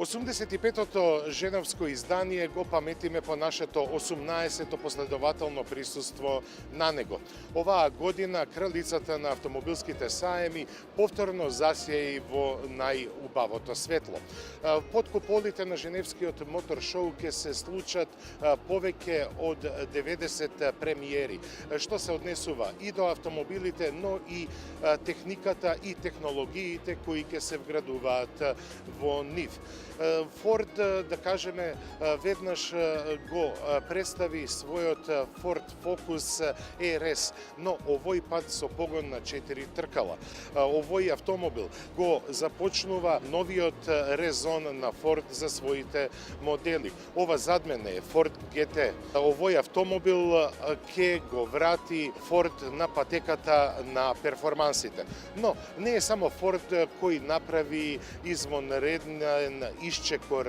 85-то женевско издание го паметиме по нашето 18-то последователно присуство на него. Оваа година кралицата на автомобилските саеми повторно засеи во најубавото светло. Под куполите на Женевскиот мотор шоу ќе се случат повеќе од 90 премиери, што се однесува и до автомобилите, но и техниката и технологиите кои ќе се вградуваат во нив. Форд, да кажеме, веднаш го представи својот Ford Focus RS, но овој пат со погон на 4 тркала. Овој автомобил го започнува новиот резон на Ford за своите модели. Ова зад мене е Ford GT. Овој автомобил ќе го врати Ford на патеката на перформансите. Но не е само Ford кој направи извонреден исчекор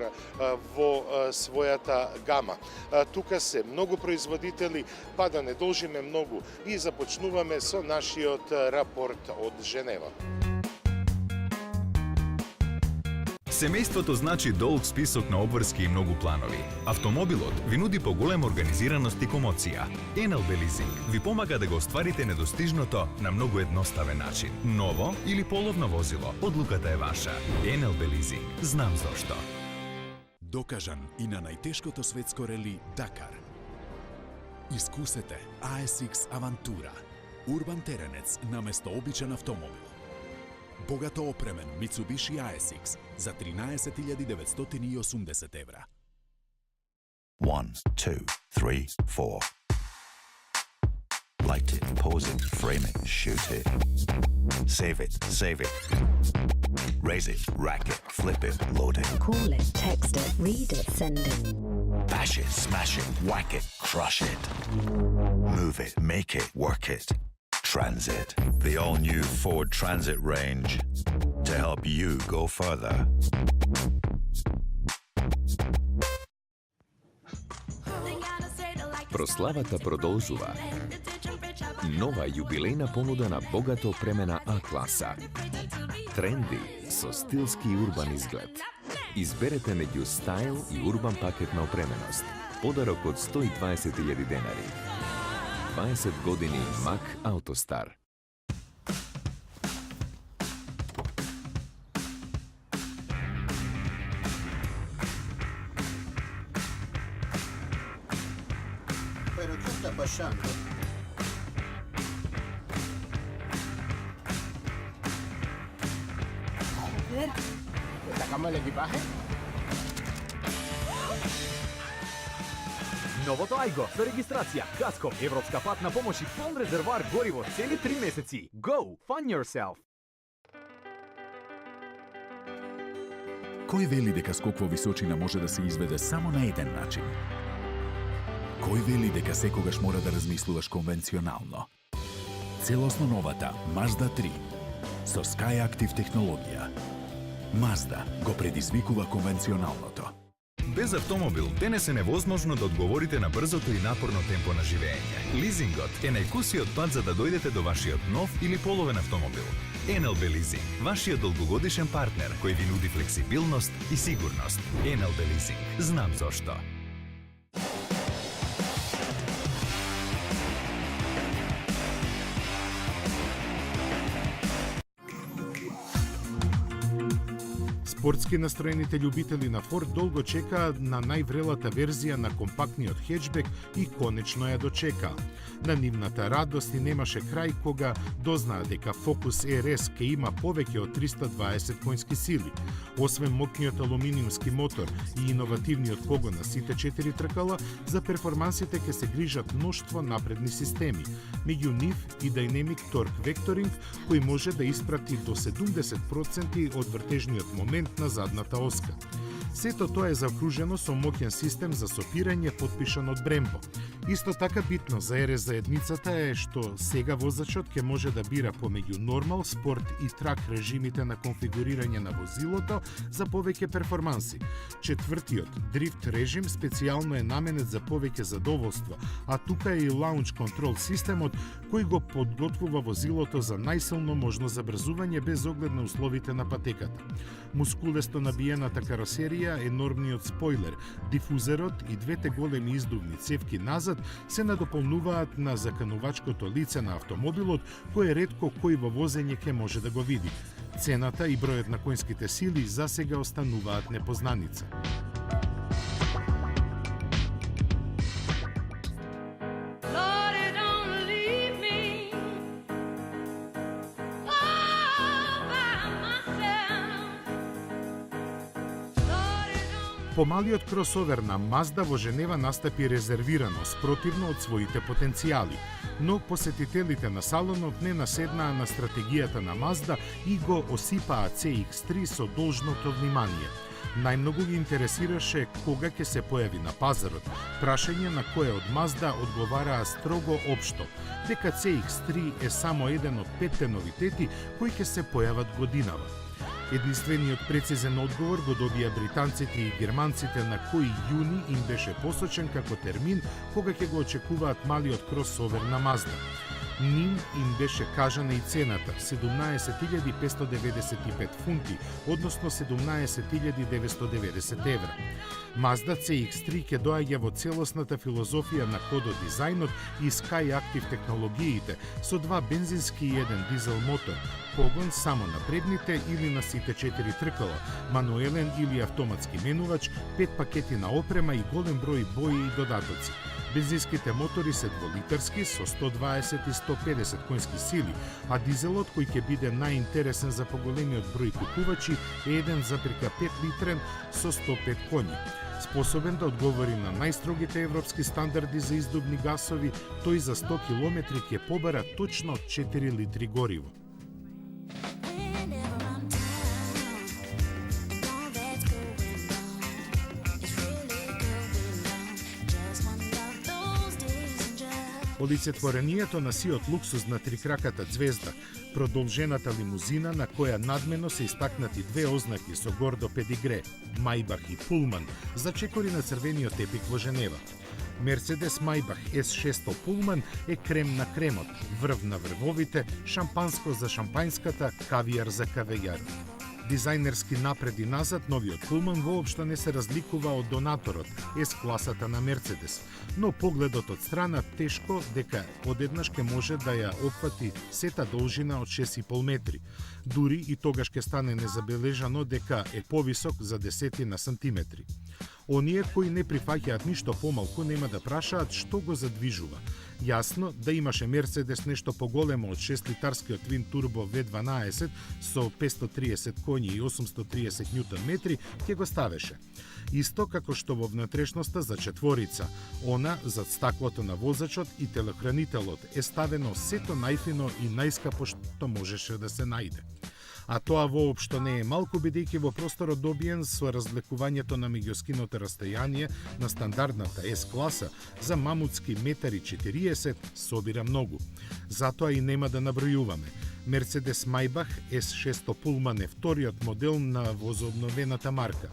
во својата гама. Тука се многу производители, па да не должиме многу и започнуваме со нашиот рапорт од Женева. Семејството значи долг список на обврски и многу планови. Автомобилот ви нуди поголема организираност и комоција. НЛБ Leasing ви помага да го остварите недостижното на многу едноставен начин. Ново или половно возило, одлуката е ваша. НЛБ Leasing. Знам зошто. Докажан и на најтешкото светско рели Дакар. Искусете ASX Avantura. Урбан теренец наместо обичен автомобил. Богато опремен Mitsubishi ASX за 13.980 евра. 1, 2, 3, 4. Light it, pose it, frame it, shoot it. Save it, save it. Raise it, rack it, flip it, load it. Call it, text it, read it, send it. Bash it, smash it, whack it, crush it. Move it, make it, work it. Transit, the all-new Ford Transit range to help you go further. Прославата продолжува. Нова јубилејна понуда на богато опремена А-класа. Тренди со стилски и урбан изглед. Изберете меѓу стайл и урбан пакет на опременост. Подарок од 120.000 денари. 20 години Мак Аутостар. Pero ¿qué está pasando? Joder, ¿sacamos el equipaje? Новото Айго за регистрација, Газко, Европска патна помош и полн резервоар гориво цели 3 месеци. Go, fun yourself. Кој вели дека скок во височина може да се изведе само на еден начин? Кој вели дека секогаш мора да размислуваш конвенционално? Целосно новата Mazda 3 со SkyActiv технологија. Mazda го предизвикува конвенционалното. Без автомобил денес е невозможно да одговорите на брзото и напорно темпо на живење. Лизингот е најкусиот пат за да дојдете до вашиот нов или половен автомобил. НЛБ Leasing, вашиот долгогодишен партнер кој ви нуди флексибилност и сигурност. НЛБ Leasing. Знам зошто. Спортски настроените љубители на Ford долго чекаат на најврелата верзија на компактниот хеджбек и конечно ја дочекаа. На нивната радост и немаше крај кога дознаа дека Focus RS ќе има повеќе од 320 конски сили. Освен моќниот алуминиумски мотор и иновативниот погон на сите 4 тркала, за перформансите ќе се грижат мноштво напредни системи. Меѓу нив и Dynamic Torque Vectoring, кој може да испрати до 70% од вртежниот момент на задната оска. Сето тоа е заокружено со моќен систем за сопирање подпишан од Brembo. Исто така битно за RS заедницата е што сега возачот ќе може да бира помеѓу нормал, спорт и трак режимите на конфигурирање на возилото за повеќе перформанси. Четвртиот, дрифт режим, специјално е наменет за повеќе задоволство, а тука е и лаунч контрол системот кој го подготвува возилото за најсилно можно забрзување без оглед на условите на патеката. мускулесто набиената каросерија, енормниот спойлер, дифузерот и двете големи издувни цевки назад се надополнуваат на заканувачкото лице на автомобилот, кое ретко кој во возење ќе може да го види. Цената и бројот на коњските сили засега остануваат непознаница. Помалиот кросовер на Мазда во Женева настапи резервирано, спротивно од своите потенцијали, но посетителите на салонот не наседнаа на стратегијата на Мазда и го осипаа CX-3 со должното внимание. Најмногу ги интересираше кога ќе се појави на пазарот, прашање на кое од Мазда одговараа строго општо, дека CX-3 е само еден од 5 новитети кои ќе се појават годинава. Единствениот прецизен одговор го добија британците и германците на кој јуни им беше посочен како термин кога ќе го очекуваат малиот кросовер на Мазда. Ним им беше кажана и цената – 17.595 фунти, односно 17.990 евра. Mazda CX-3 ќе доаѓа во целосната филозофија на кодо дизајнот и SkyActiv технологиите со 2 бензински и 1 дизел мотор, погон само на предните или на сите 4 тркала, мануелен или автоматски менувач, 5 пакети на опрема и голем број бои и додатоци. Бензинските мотори се дволитарски со 120 и 150 конски сили, а дизелот кој ќе биде најинтересен за поголемиот број купувачи е 1,5 литрен со 105 коњи. Способен да одговори на најстрогите европски стандарди за издувни гасови, тој за 100 км ќе побара точно 4 литри гориво. Олицетворението на сиот луксуз на трикраката ѕвезда, продолжената лимузина на која надмено се истакнати 2 ознаки со гордо педигре, Мајбах и Пулман, зачекори на црвениот тепик во Женева. Мерцедес Мајбах S600 Пулман е крем на кремот, врв на врвовите, шампанско за шампајнската, кавијар за кавејар. Дизајнерски напред и назад, новиот Пулман воопшто не се разликува од донаторот, S-класата на Мерцедес, но погледот од страна тешко дека одеднаш ке може да ја опфати сета должина од 6,5 метри. Дури и тогаш ке стане незабележано дека е повисок за десетина сантиметри. Оние кои не прифаќаат ништо помалку нема да прашаат што го задвижува. Јасно да имаше Мерцедес нешто поголемо од 6-литарскиот твин турбо V12 со 530 коњи и 830 Нм ќе го ставеше. Исто како што во внатрешноста за четворица, она зад стаклото на возачот и телохранителот е ставено сето најфино и најскапо што можеше да се најде. А тоа воопшто не е малку, бидејќи во просторот добиен со разлекувањето на меѓускиното расстојание на стандардната S-класа за мамутски 1,40 м собира многу. Затоа и нема да набројуваме. Мерцедес Мајбах S600 Пулман е вториот модел на возобновената марка.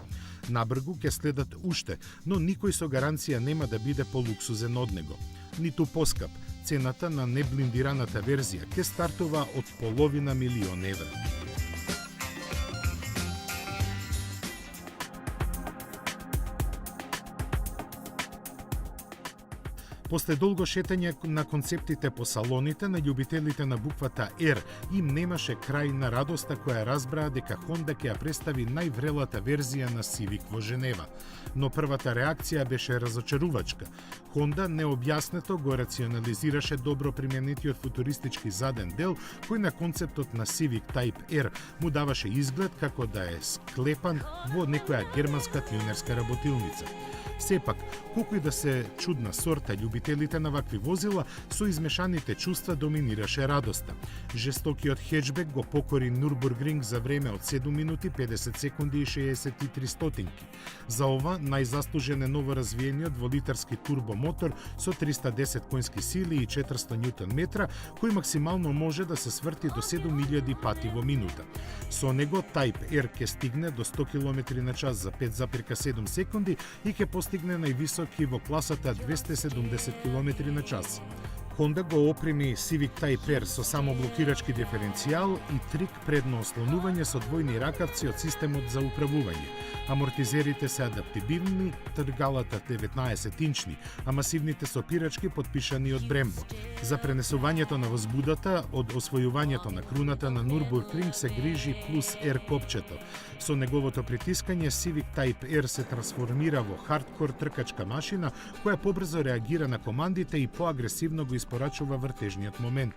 Набргу ќе следат уште, но никој со гаранција нема да биде полуксузен од него. Ниту поскап, цената на неблиндираната верзија ќе стартува од $500,000 евра. После долго шетање на концептите по салоните на љубителите на буквата R им немаше крај на радоста која разбраа дека Honda ќе ја представи најврелата верзија на Civic во Женева. Но првата реакција беше разочарувачка. Honda необјаснето го рационализираше добро применетиот футуристички заден дел, кој на концептот на Civic Type R му даваше изглед како да е склепан во некоја германска тюнерска работилница. Сепак, колку и да се чудна сорта љубителите на вакви возила, со измешаните чувства доминираше радоста. Жестокиот хеджбек го покори Нурбургринг за време од 7 минути 50 секунди и 63 стотинки. За ова најзаслужен е новоразвиениот дволитарски турбомотор со 310 конски сили и 400 Нм, кој максимално може да се сврти до 7000 пати во минута. Со него Type R ќе стигне до 100 км на час за 5,7 секунди и ќе постигне највисоки во класата 270 км на час. Honda го опреми Civic Type R со самоблокирачки диференцијал и трик предно ослонување со двојни ракавци од системот за управување. Амортизерите се адаптибилни, тргалата 19-инчни, а масивните сопирачки подпишани од Brembo. За пренесувањето на возбудата од освојувањето на круната на Nürburgring се грижи Plus R копчето. Со неговото притискање Civic Type R се трансформира во хардкор тркачка машина која побрзо реагира на командите и поагресивно го испорачува вртежниот момент.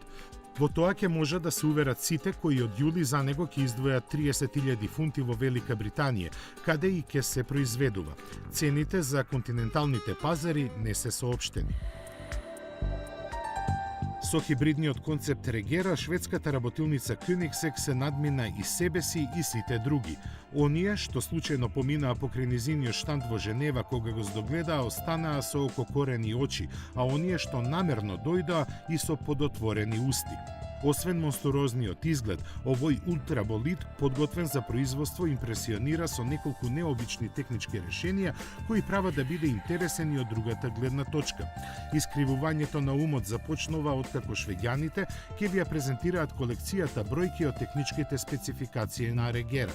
Во тоа ќе може да се уверат сите кои од јули за него ќе издвојат 30.000 фунти во Велика Британија, каде и ќе се произведува. Цените за континенталните пазари не се соопштени. Со хибридниот концепт Regera, шведската работилница Koenigsegg се надмина и себе си и сите други. Оние што случајно поминаа покрај низиниот штанд во Женева кога го здогледаа останаа со ококорени очи, а оние што намерно дојдоа и со подотворени усти. Освен монструозниот изглед, овој ултраболид, подготвен за производство, импресионира со неколку необични технички решенија кои прават да биде интересен и од другата гледна точка. Искривувањето на умот започнува откако швеѓаните ќе ви ја презентираат колекцијата бројки од техничките спецификации на Regera.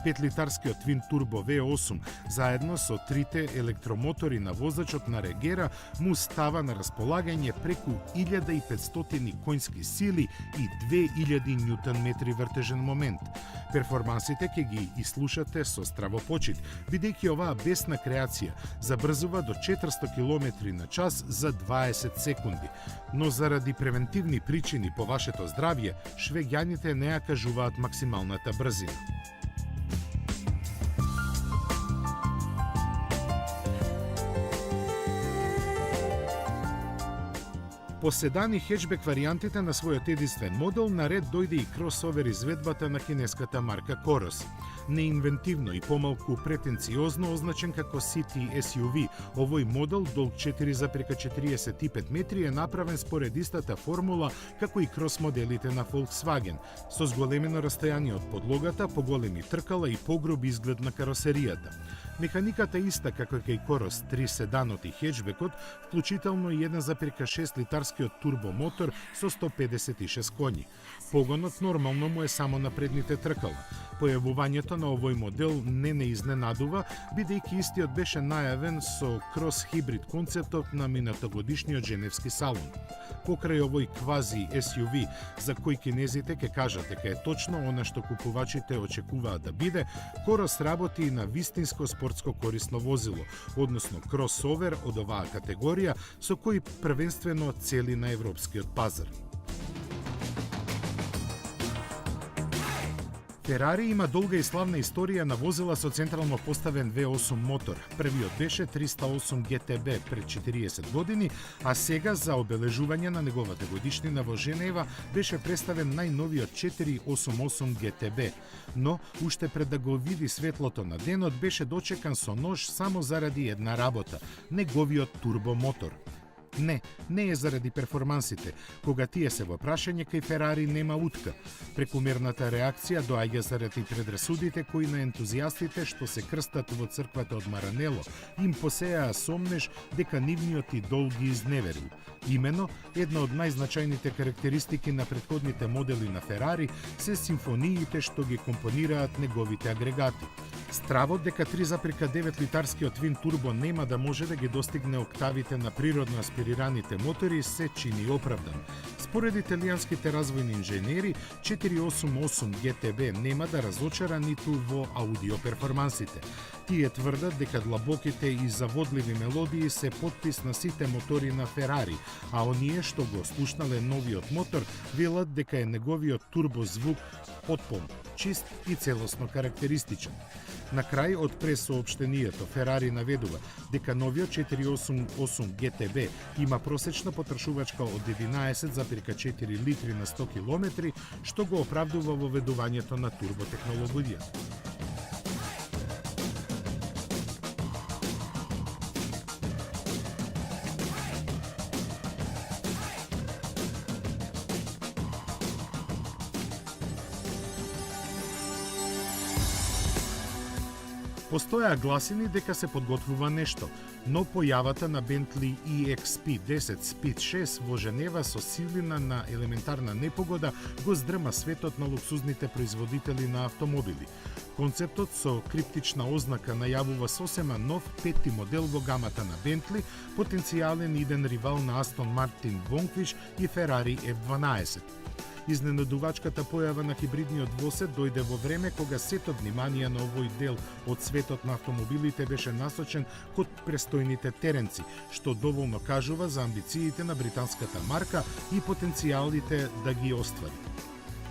5-литарскиот Twin Turbo V8 заедно со трите електромотори на возачот на Regera му става на располагање преку 1500 конски сили и 2000 Нм вртежен момент. Перформансите ќе ги ислушате со стравопочит, бидејќи оваа бесна креација забрзува до 400 км на час за 20 секунди. Но заради превентивни причини по вашето здравје, швеѓаните не ја кажуваат максималната брзина. По седан и хетчбек варијантите на својот единствен модел, наред дојде и кросовер изведбата на кинеската марка Coros. Неинвентивно и помалку претенциозно означен како City SUV, овој модел долг 4,45 метри е направен според истата формула како и крос моделите на Volkswagen, со зголемено расстојание од подлогата, поголеми тркала и погроб изглед на каросеријата. Механиката иста како кај Coros 3 седанот и хетчбекот, вклучително и 1,6 литарскиот турбомотор со 156 коњи. Погонот нормално му е само на предните тркала. Појавувањето на овој модел не изненадува, бидејќи истиот беше најавен со крос-хибрид концептот на минатогодишниот Женевски салон. Покрај овој квази SUV, за кој кинезите ќе кажат дека е точно она што купувачите очекуваат да биде, Coros работи и на вистинско спортско корисно возило, односно кросовер од оваа категорија, со кој првенствено цели на европскиот пазар. Ферари има долга и славна историја на возила со централно поставен V8 мотор. Првиот беше 308 GTB пред 40 години, а сега за обележување на неговата годишнина во Женева беше представен најновиот 488 GTB. Но, уште пред да го види светлото на денот, беше дочекан со нож само заради една работа – неговиот турбомотор. Не е заради перформансите, кога тие се во прашање кај Ферари нема утка. Прекумерната реакција доаѓа заради предрасудите кои на ентузијастите што се крстат во црквата од Маранело им посеаа сомнеж дека нивниот идол ги изневерил. Имено, една од најзначајните карактеристики на претходните модели на Ферари се симфониите што ги компонираат неговите агрегати. Стравот дека 3,9 литарскиот Twin Turbo нема да може да ги достигне октавите на природно аспирираните мотори се чини оправдан. Според италијанските развојни инженери, 488 GTB нема да разочара ниту во аудио перформансите. Тие тврдат дека длабоките и заводливи мелодии се потпис на сите мотори на Ферари, а оние што го слушнале новиот мотор велат дека е неговиот турбозвук потпун, чист и целосно карактеристичен. На крај од пресоопштението Ферари наведува дека новиот 488 GTB има просечна потрошувачка од 11,4 литри на 100 км, што го оправдува воведувањето на турботехнологија. Постојаа гласини дека се подготвува нешто, но појавата на Bentley EXP10 Speed 6 во Женева со силина на елементарна непогода го здрма светот на луксузните производители на автомобили. Концептот со криптична ознака најавува сосема нов петти модел во гамата на Bentley, потенцијален иден ривал на Aston Martin Vanquish и Ferrari F12. Изненадувачката појава на хибридниот восет дојде во време кога сето внимание на овој дел од светот на автомобилите беше насочен кон престојните теренци, што доволно кажува за амбициите на британската марка и потенцијалите да ги оствари.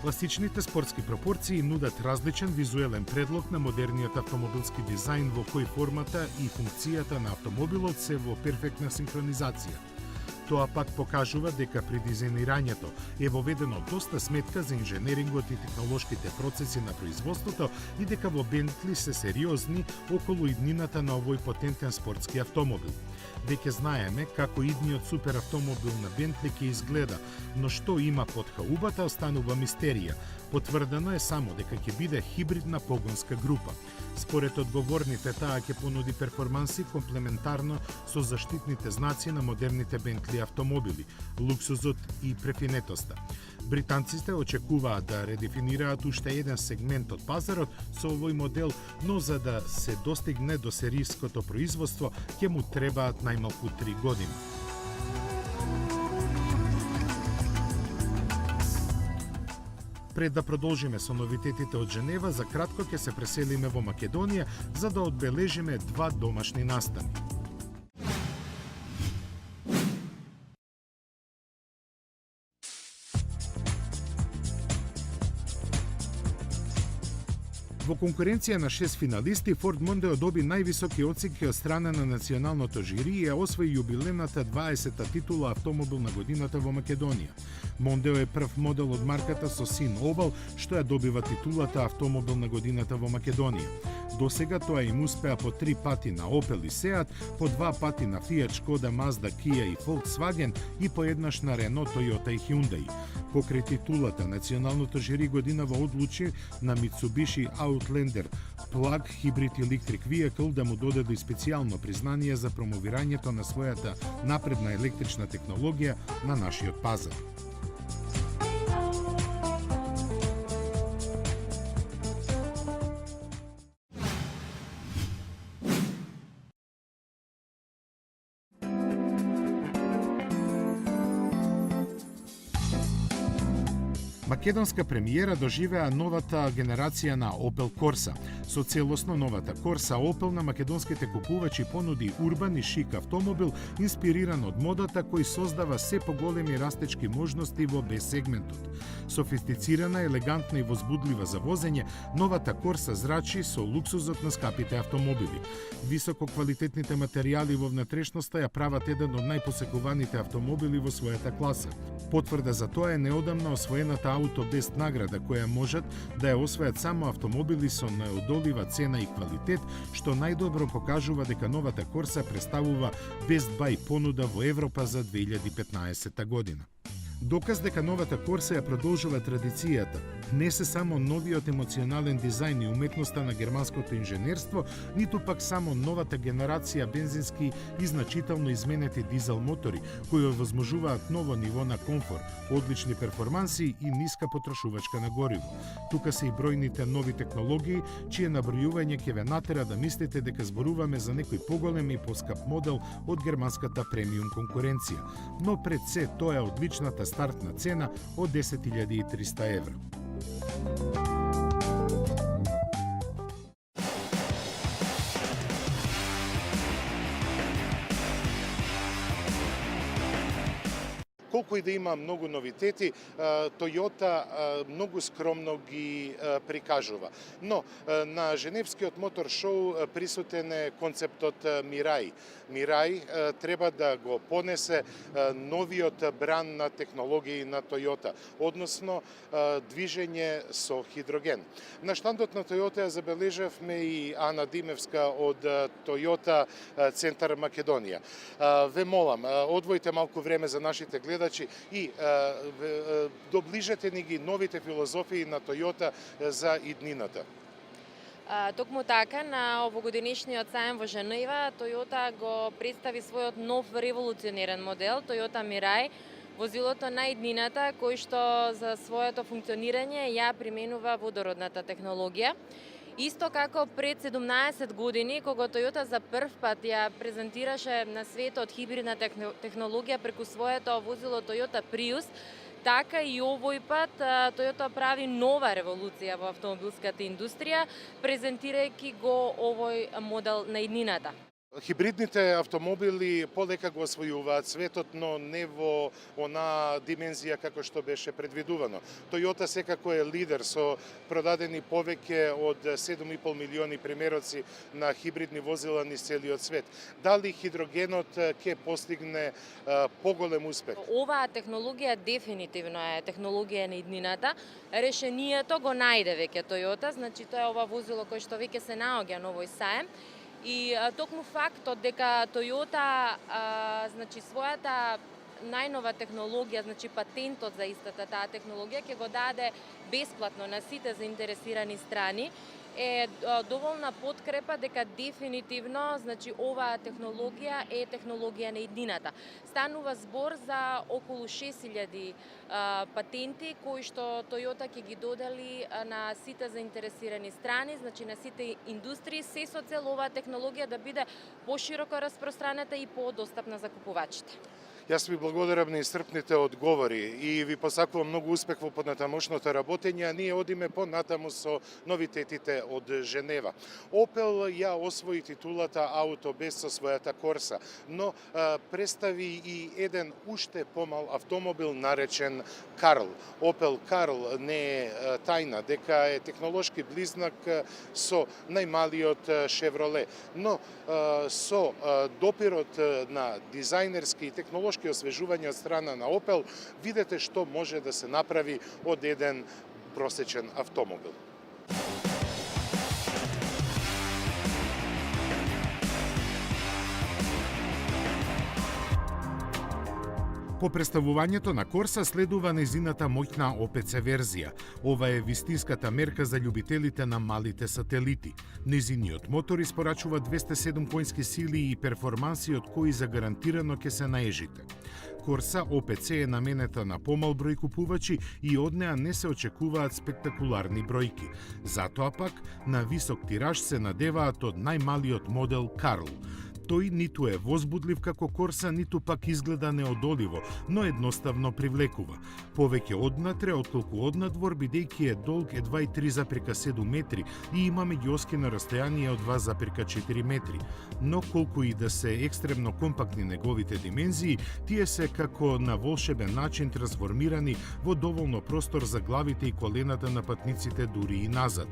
Класичните спортски пропорции нудат различен визуелен предлог на модерниот автомобилски дизајн во кој формата и функцијата на автомобилот се во перфектна синхронизација. Тоа пак покажува дека при дизајнирањето е воведено доста сметка за инженерингот и технолошките процеси на производството и дека во Bentley се сериозни околу иднината на овој потентен спортски автомобил. Веќе знаеме како идниот супер автомобил на Bentley ќе изгледа, но што има под хаубата останува мистерија. Потврдено е само дека ќе биде хибридна погонска група. Според одговорните, таа ќе понуди перформанси комплементарно со заштитните знаци на модерните Bentley автомобили, луксузот и префинетоста. Британците очекуваат да редефинираат уште еден сегмент од пазарот со овој модел, но за да се достигне до сериското производство, ќе му требаат најмалку 3 години. Пред да продолжиме со новитетите од Женева, за кратко ќе се преселиме во Македонија за да одбележиме 2 домашни настани. Во конкуренција на 6 финалисти, Ford Mondeo доби највисоки оценки од страна на националното жири и ја освои јубилејната 20-та титула автомобил на годината во Македонија. Mondeo е прв модел од марката со син Oval, што ја добива титулата автомобил на годината во Македонија. До сега тоа им успеа по 3 пати на Opel и Seat, по 2 пати на Fiat, Skoda, Mazda, Kia и Volkswagen и по еднаш на Renault, Toyota и Hyundai. Покрај титулата, националното жири годинава одлучи на Mitsubishi Outlander Plug Hybrid Electric Vehicle да му додаде специјално признание за промовирањето на својата напредна електрична технологија на нашиот пазар. Македонска премиера доживеа новата генерација на Opel Corsa. Со целосно новата Corsa, Opel на македонските купувачи понуди урбан и шик автомобил инспириран од модата кој создава се поголеми растечки можности во B-сегментот. Софистицирана, елегантна и возбудлива за возење, новата Corsa зрачи со луксузот на скапите автомобили. Високо квалитетните материјали во внатрешноста ја прават еден од најпосекуваните автомобили во својата класа. Потврда за тоа е неодамна освоената Auto Best награда, која можат да ја освојат само автомобили со неодолива цена и квалитет, што најдобро покажува дека новата Corsa представува Best Buy понуда во Европа за 2015 година. Доказ дека новата Corsa ја продолжува традицијата не се само новиот емоционален дизајн и уметноста на германското инженерство, ниту пак само новата генерација бензински и значително изменети дизел мотори, кои овозможуваат ново ниво на комфор, одлични перформанси и ниска потрошувачка на гориво. Тука се и бројните нови технологии, чие набројување ќе ве натера да мислите дека зборуваме за некој поголем и поскап модел од германската премиум конкуренција. Но пред се тоа е одличната стартна цена од 10.300 евра. Колку и да има многу новитети, Toyota многу скромно ги прикажува. Но на Женевскиот мотор шоу присутен е концептот Mirai. Mirai треба да го понесе новиот бран на технологии на Toyota, односно движење со хидроген. На штандот на Toyota ја забележавме и Ана Димевска од Toyota Центар Македонија. Ве молам, одвојте малку време за нашите гледачи и доближете ни ги новите филозофии на Toyota за иднината. Токму така, на овогодинешниот саем во Женева, Toyota го представи својот нов револуционерен модел, Toyota Mirai, возилото на иднината, кој што за своето функционирање ја применува водородната технологија. Исто како пред 17 години, кога Toyota за прв пат ја презентираше на светот хибридна технологија преку своето возило Toyota Prius, така и овој пат Toyota прави нова револуција во автомобилската индустрија, презентирајќи го овој модел на иднината. Хибридните автомобили полека го освојуваат светот, но не во она димензија како што беше предвидувано. Toyota секако е лидер со продадени повеќе од 7,5 милиони примероци на хибридни возила низ целиот свет. Дали хидрогенот ќе постигне поголем успех? Оваа технологија дефинитивно е технологија на иднината. Решението го најде веќе Toyota, значи тоа е ова возило кое што веќе се наоѓа на овој саем. И токму фактот дека Toyota значи својата најнова технологија, значи патентот за истата таа технологија ќе го даде бесплатно на сите заинтересирани страни, е доволна подкрепа дека дефинитивно, значи оваа технологија е технологија на иднината. Станува збор за околу 6000 патенти кои што Toyota ќе ги додели на сите заинтересирани страни, значи на сите индустрии, се со цел оваа технологија да биде пошироко распространета и подостапна за купувачите. Јас ви благодарам на исцрпните одговори и ви посакувам многу успех во поднатамошното работење, а ние одиме понатаму со новитетите од Женева. Opel ја освои титулата ауто без со својата Corsa, но представи и еден уште помал автомобил наречен Карл. Opel Карл не е тајна дека е технолошки близнак со најмалиот Chevrolet, но со допирот на дизајнерски и технолошки освежување од страна на Opel, видете што може да се направи од еден просечен автомобил. По представувањето на Corsa следува нејзината моќна OPC верзија. Ова е вистинската мерка за љубителите на малите сателити. Нејзиниот мотор испорачува 207 коњски сили и перформанси од кои загарантирано ќе се наежите. Corsa OPC е наменета на помал број купувачи и од неа не се очекуваат спектакуларни бројки. Затоа пак на висок тираж се надеваат од најмалиот модел Карл. Тој ниту е возбудлив како Corsa, ниту пак изгледа неодоливо, но едноставно привлекува. Повеќе однатре отколку однадвор, бидејќи е долг едва и 3,7 метри и има меѓуоски на расстојание од 2,4 метри. Но колку и да се екстремно компактни неговите димензии, тие се како на волшебен начин трансформирани во доволно простор за главите и колената на патниците дури и назад.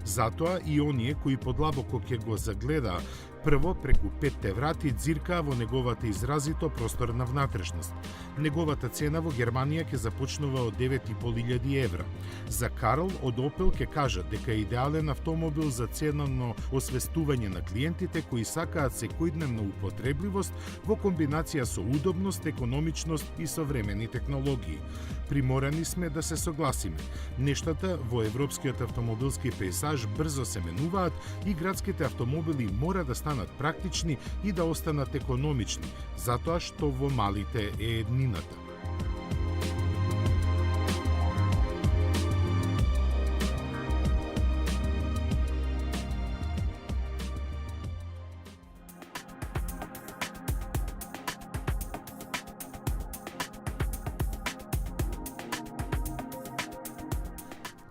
Затоа и оние кои подлабоко ќе го загледаа прво преку 5 врати дзиркаа во неговата изразито просторна внатрешност. Неговата цена во Германија ќе започнува од 9.500 евра. За Карл од Opel ќе кажат дека е идеален автомобил за ценовно освестување на клиентите кои сакаат секојдневна употребливост во комбинација со удобност, економичност и современи технологии. Приморани сме да се согласиме. Нештата во европскиот автомобилски пејзаж брзо се менуваат и градските автомобили мора да станат практични и да останат економични, затоа што во малите е еднината.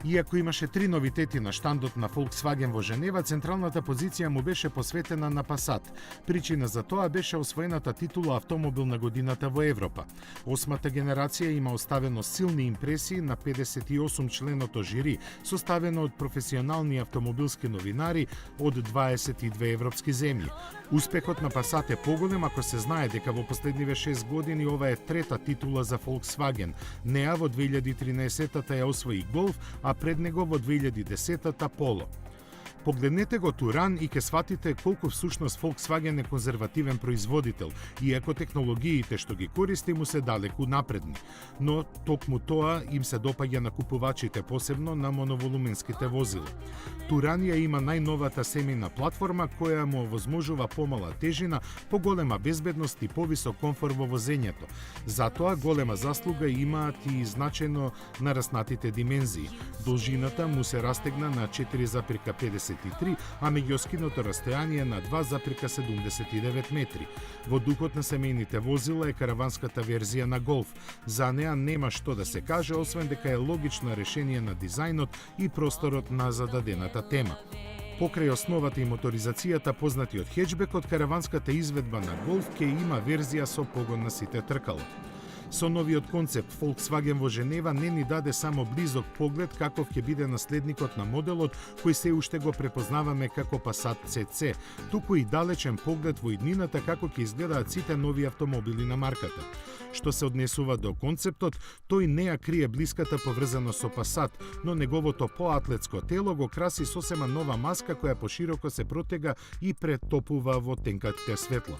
Иако имаше 3 новитети на штандот на Volkswagen во Женева, централната позиција му беше посветена на Passat. Причина за тоа беше освоената титула автомобил на годината во Европа. Осмата генерација има оставено силни импресии на 58 членото жири, составено од професионални автомобилски новинари од 22 европски земји. Успехот на Passat е поголем ако се знае дека во последниве 6 години ова е трета титула за Volkswagen. Неа во 2013-та ја освои Golf, а пред него во 2010-та Polo. Погледнете го Туран и ќе сватите колку всушност Volkswagen е конзервативен производител, иако технологиите што ги користи му се далеку напредни. Но токму тоа им се допаѓа на купувачите, посебно на моноволуменските возила. Туран ја има најновата семејна платформа која му овозможува помала тежина, поголема безбедност и повисок комфор во возењето. Затоа голема заслуга имаат и значајно нараснатите димензии. Должината му се растегна на 4,53, а меѓуоскиното растојание на 2,79 метри. Во духот на семејните возила е караванската верзија на Голф. За неа нема што да се каже, освен дека е логично решение на дизајнот и просторот на зададената тема. Покрај основата и моторизацијата познати од хеджбекот, караванската изведба на Голф ќе има верзија со погон на сите тркала. Со новиот концепт, Volkswagen во Женева не ни даде само близок поглед каков ќе биде наследникот на моделот кој се уште го препознаваме како Passat CC, туку и далечен поглед во иднината како ќе изгледаат сите нови автомобили на марката. Што се однесува до концептот, тој не ја крие блиската поврзаност со Passat, но неговото поатлетско тело го краси сосема нова маска која пошироко се протега и претопува во тенкатите светла.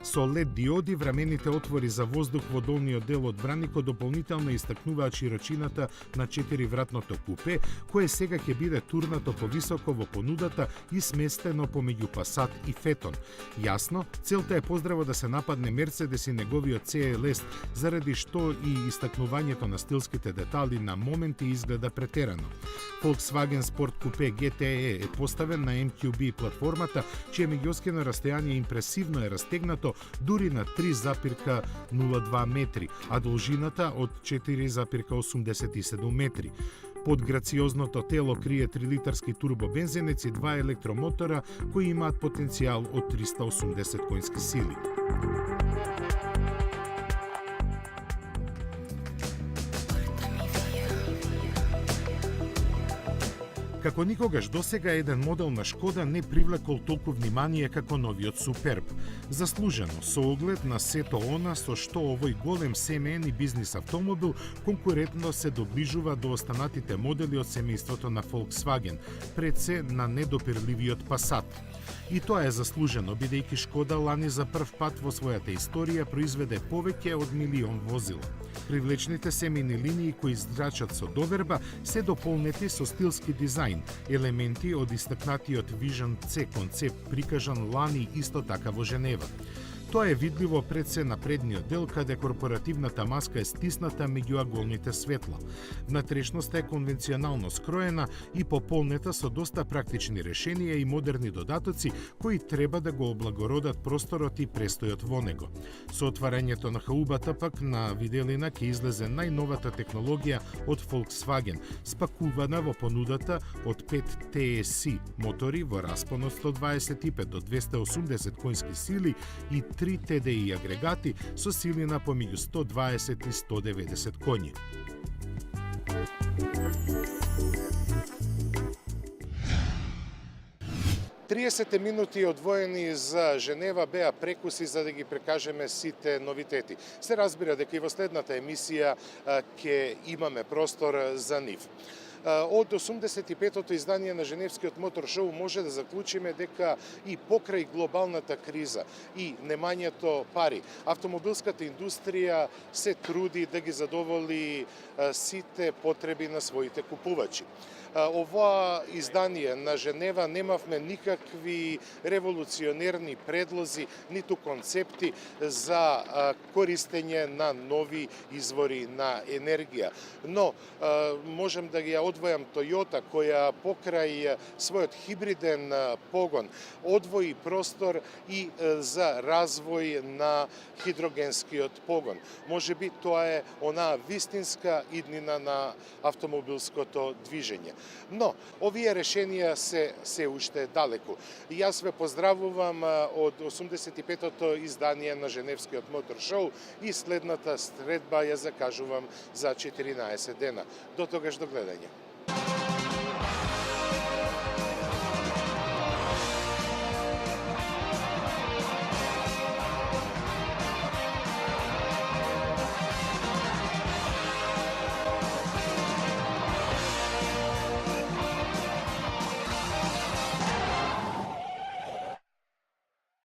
Со LED диоди врамените отвори за воздух во долниот дел од браникот дополнително истакнуваат широчината на 4-вратното купе, кое сега ќе биде турнато повисоко во понудата и сместено помеѓу Passat и Phaeton. Јасно, целта е поздраво да се нападне Мерцедес и неговиот CLS, заради што и истакнувањето на стилските детали на моменти изгледа претерано. Volkswagen Sport Coupe GTE е поставен на MQB платформата, чие меѓуоскино растојание импресивно е растегнато дури на 3,02 метри, а должината од 4,87 метри. Под грациозното тело крие 3-литарски турбобензенец и 2 електромотора кои имаат потенцијал од 380 коњски сили. Како никогаш досега еден модел на Шкода не привлекол толку внимание како новиот Суперб. Заслужено, со оглед на сето она со што овој голем семеен и бизнис автомобил конкурентно се доближува до останатите модели од семејството на Volkswagen, пред се на недопирливиот Passat. И тоа е заслужено, бидејќи Шкода лани за прв пат во својата историја произведе повеќе од 1 милион возила. Привлечните семејни линии кои зрачат со доверба се дополнети со стилски дизајн, елементи од истакнатиот Vision C концепт прикажан лани исто така во Женева. Тоа е видливо пред се на предниот дел, каде корпоративната маска е стисната меѓу аголните светла. Внатрешноста е конвенционално скроена и пополнета со доста практични решенија и модерни додатоци кои треба да го облагородат просторот и престојот во него. Со отварањето на хаубата пак на виделина ќе излезе најновата технологија од Volkswagen, спакувана во понудата од 5 TSI мотори во распон од 125 до 280 коњски сили и 3 TDI агрегати со силина помеѓу 120 и 190 коњи. Триесет минути одвоени за Женева беа прекуси за да ги прекажеме сите новитети. Се разбира дека и во следната емисија ќе имаме простор за нив. Од 85-тото издание на Женевскиот мотор шоу може да заклучиме дека и покрај глобалната криза и немањето пари, автомобилската индустрија се труди да ги задоволи сите потреби на своите купувачи. Ова издание на Женева немавме никакви револуционерни предлози, ниту концепти за користење на нови извори на енергија. Но можем да ги одвојам Toyota, која покрај својот хибриден погон одвои простор и за развој на хидрогенскиот погон. Можеби тоа е онаа вистинска иднина на автомобилското движење. Но, овие решенија се уште далеку. Јас ве поздравувам од 85-тото издание на Женевскиот мотор шоу и следната средба ја закажувам за 14 дена. До тогаш, до гледање.